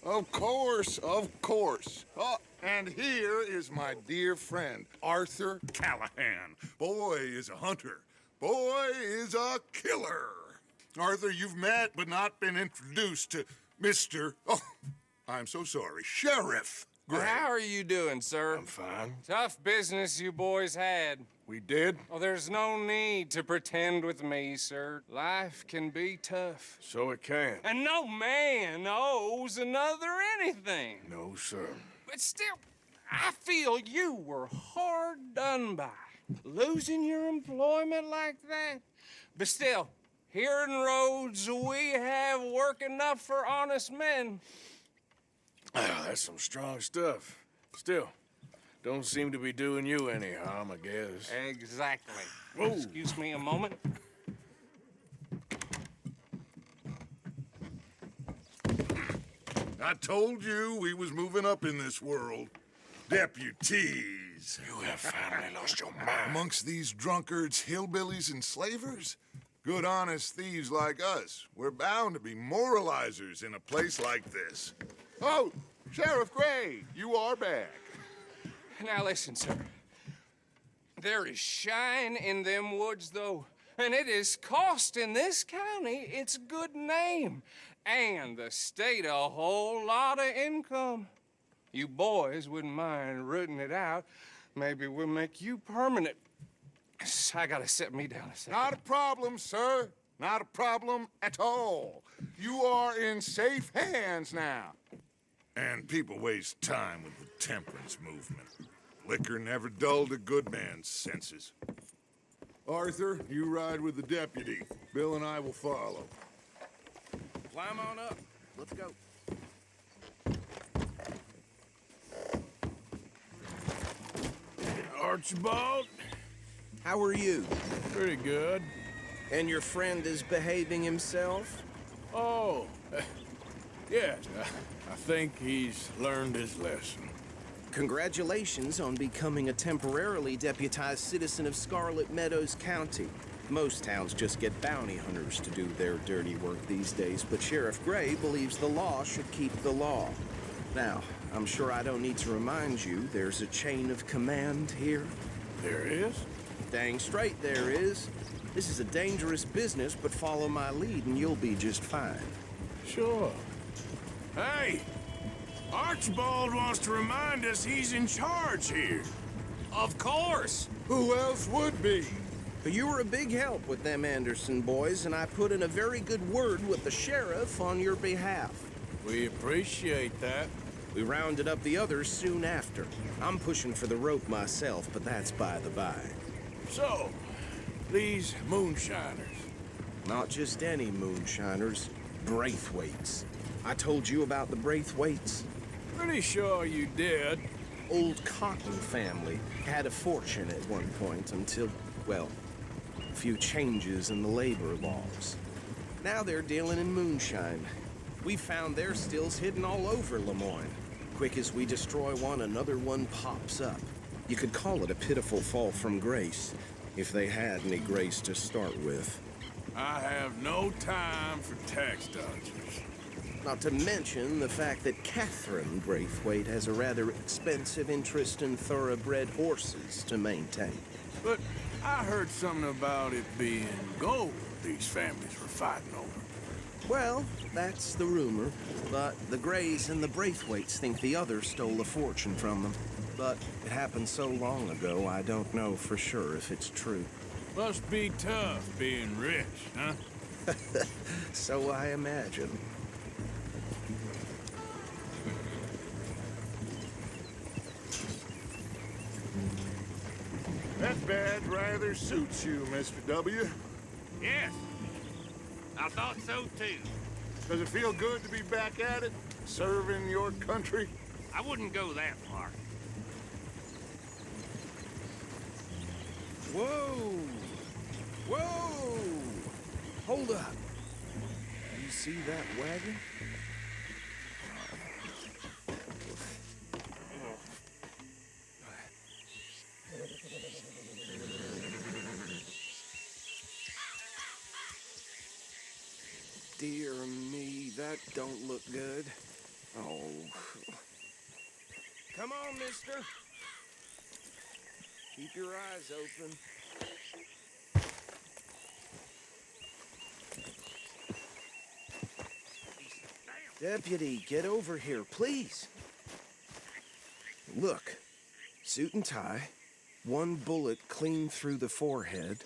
Of course, of course. Oh, and here is my dear friend, Arthur Callahan. Boy is a hunter. Boy is a killer. Arthur, you've met but not been introduced to Mr. Oh, I'm so sorry, Sheriff Gray. How are you doing, sir? I'm fine. Tough business you boys had. We did? Oh, there's no need to pretend with me, sir. Life can be tough. So it can. And no man owes another anything. No, sir. But still, I feel you were hard done by. Losing your employment like that. But still, here in Rhodes, we have work enough for honest men. Oh, that's some strong stuff. Still, don't seem to be doing you any harm, I guess. Exactly. Whoa. Excuse me a moment. I told you we was moving up in this world. Deputies. You have finally lost your mind. Amongst these drunkards, hillbillies, and slavers? Good, honest thieves like us. We're bound to be moralizers in a place like this. Oh, Sheriff Gray, you are back. Now listen, sir. There is shine in them woods, though, and it is costing this county its good name and the state a whole lot of income. You boys wouldn't mind rooting it out. Maybe we'll make you permanent. I gotta set me down a second. Not a problem, sir. Not a problem at all. You are in safe hands now. And people waste time with the temperance movement. Liquor never dulled a good man's senses. Arthur, you ride with the deputy. Bill and I will follow. Climb on up. Let's go. Archibald? How are you? Pretty good. And your friend is behaving himself? Oh, yes. I think he's learned his lesson. Congratulations on becoming a temporarily deputized citizen of Scarlet Meadows County. Most towns just get bounty hunters to do their dirty work these days, but Sheriff Gray believes the law should keep the law. Now, I'm sure I don't need to remind you there's a chain of command here. There is? Dang straight there is. This is a dangerous business, but follow my lead and you'll be just fine. Sure. Hey! Archibald wants to remind us he's in charge here. Of course. Who else would be? But you were a big help with them Anderson boys, and I put in a very good word with the sheriff on your behalf. We appreciate that. We rounded up the others soon after. I'm pushing for the rope myself, but that's by the by. So, these moonshiners. Not just any moonshiners, Braithwaites. I told you about the Braithwaites? Pretty sure you did. Old Cotton family had a fortune at one point until, well, a few changes in the labor laws. Now they're dealing in moonshine. We found their stills hidden all over Lemoyne. Quick as we destroy one, another one pops up. You could call it a pitiful fall from grace, if they had any grace to start with. I have no time for tax dodgers. Not to mention the fact that Catherine Braithwaite has a rather expensive interest in thoroughbred horses to maintain. But I heard something about it being gold these families were fighting over. Well, that's the rumor, but the Grays and the Braithwaites think the others stole a fortune from them. But it happened so long ago, I don't know for sure if it's true. Must be tough being rich, huh? So I imagine. That badge rather suits you, Mr. W. Yes, I thought so too. Does it feel good to be back at it, serving your country? I wouldn't go that far. Whoa! Whoa! Hold up. You see that wagon? Dear me, that don't look good. Oh. Come on, mister. Keep your eyes open. Deputy, get over here, please. Look, suit and tie, one bullet clean through the forehead.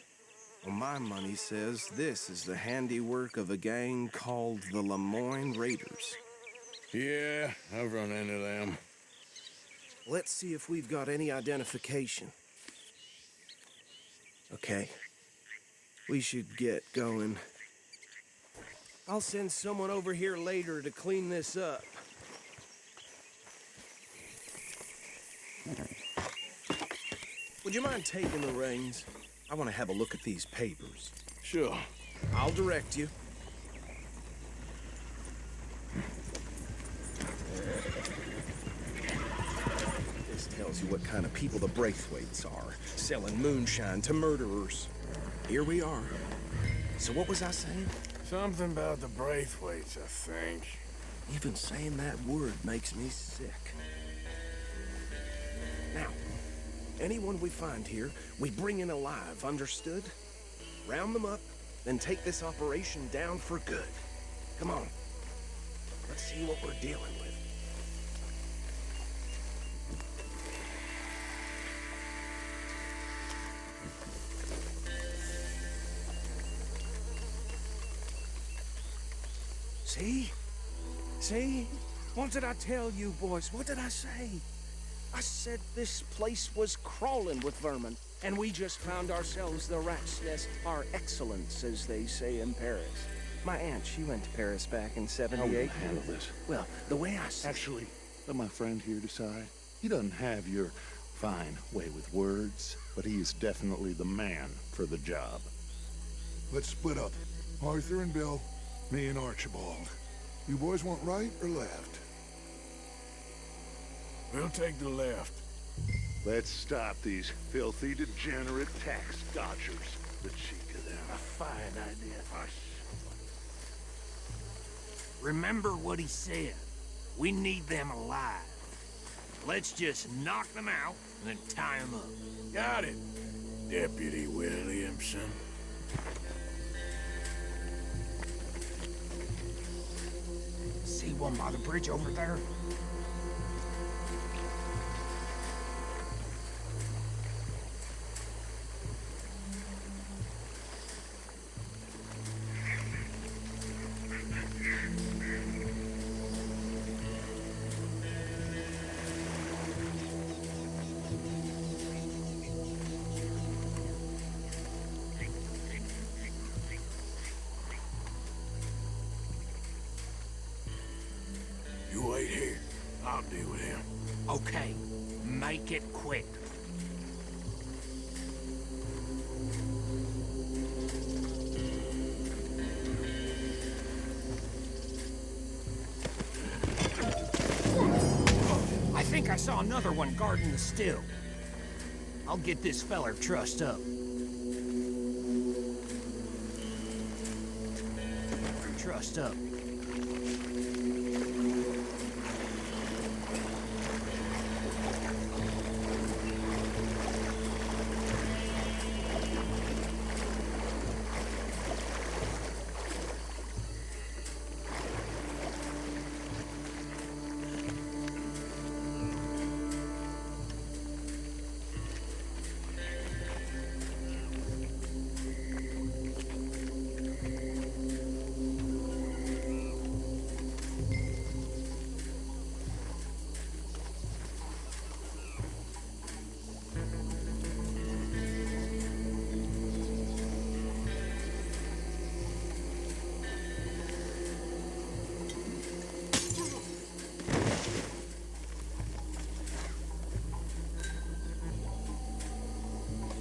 Well, my money says this is the handiwork of a gang called the Lemoyne Raiders. Yeah, I've run into them. Let's see if we've got any identification. Okay. We should get going. I'll send someone over here later to clean this up. Would you mind taking the reins? I want to have a look at these papers. Sure. I'll direct you. This tells you what kind of people the Braithwaites are, selling moonshine to murderers. Here we are. So what was I saying? Something about the Braithwaites, I think. Even saying that word makes me sick. Now, anyone we find here, we bring in alive, understood? Round them up, then take this operation down for good. Come on. Let's see what we're dealing with. See? See? What did I tell you, boys? What did I say? I said this place was crawling with vermin, and we just found ourselves the rat's nest par excellence, as they say in Paris. My aunt, she went to Paris back in '78. How will you handle this? Well, the way I see Actually, let my friend here decide. He doesn't have your fine way with words, but he is definitely the man for the job. Let's split up. Arthur and Bill, me and Archibald. You boys want right or left? We'll take the left. Let's stop these filthy, degenerate tax dodgers. The cheek of them. A fine idea. Hush. Remember what he said. We need them alive. Let's just knock them out and then tie them up. Got it, Deputy Williamson. See one by the bridge over there? You wait here. I'll deal with him. Okay, make it quick. I think I saw another one guarding the still. I'll get this feller trussed up. Trussed up.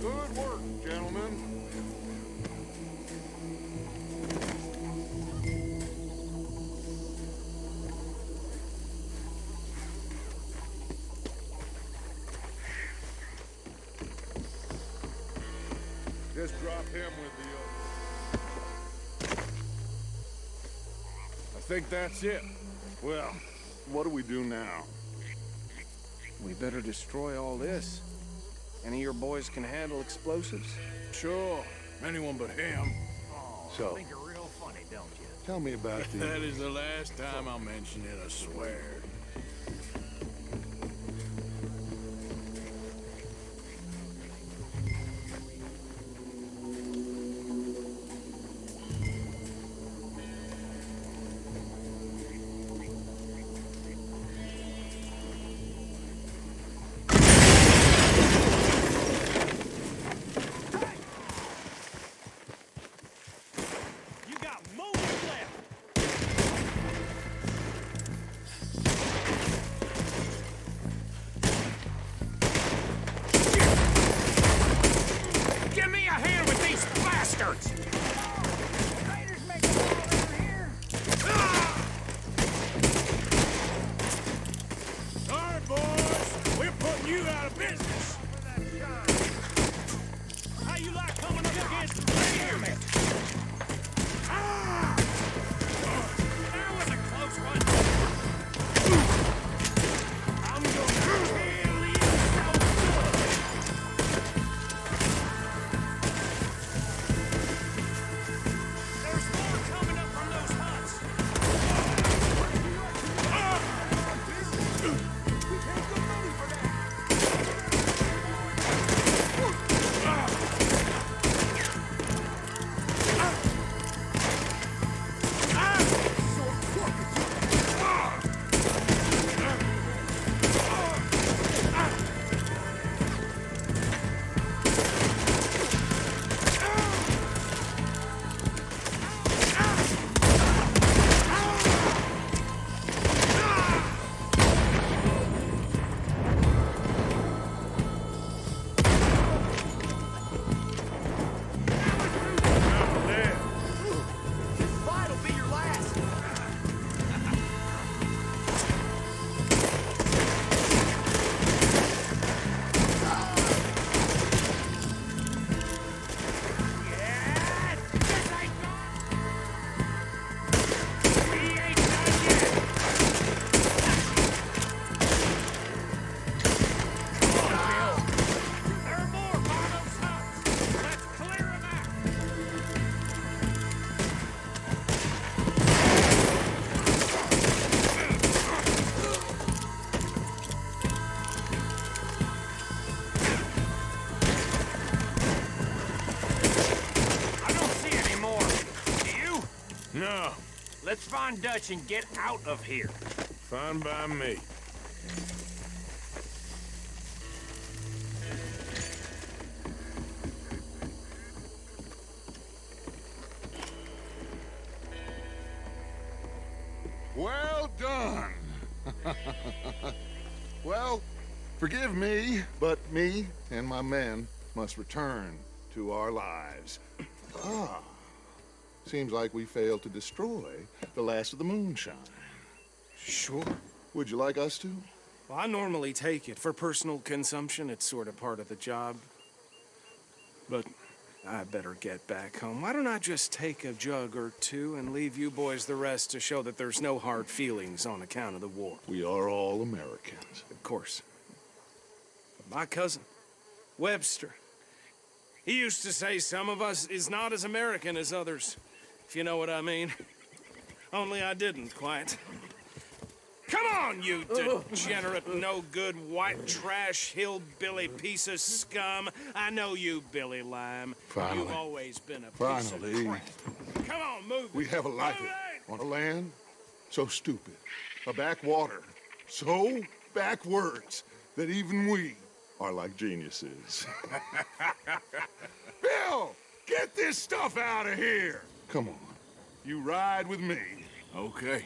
Good work, gentlemen. Just drop him with the I think that's it. Well, what do we do now? We better destroy all this. Any of your boys can handle explosives? Sure. Anyone but him. So, Think you're real funny, don't you? tell me about That the... is the last time I'll mention it, I swear. You got moments left. Give me a hand with these bastards! All right, boys. We're putting you out of business. How you like coming up against the pyramid? That was a close one. I'm gonna kill you so good. There's more coming up from those huts. Fight'll be your last. There are more by those huts. Let's clear 'em out. I don't see any more. Do you? No, Let's find Dutch and get out of here. fine by me. Well done. Well, forgive me, but me and my men must return to our lives. Seems like we failed to destroy the last of the moonshine. Sure. Would you like us to? Well, I normally take it. For personal consumption, it's sort of part of the job. But I better get back home. Why don't I just take a jug or two and leave you boys the rest to show that there's no hard feelings on account of the war? We are all Americans. Of course. But my cousin, Webster, he used to say some of us is not as American as others, if you know what I mean. Only I didn't quite. Come on, you degenerate, no-good, white trash, hillbilly piece of scum. I know you, Billy Lime. Finally. You've always been a piece of Finally. crap. Come on, move it. We have a life Move it! on a land so stupid, a backwater so backwards that even we are like geniuses. Bill, get this stuff out of here. Come on, you ride with me. Okay.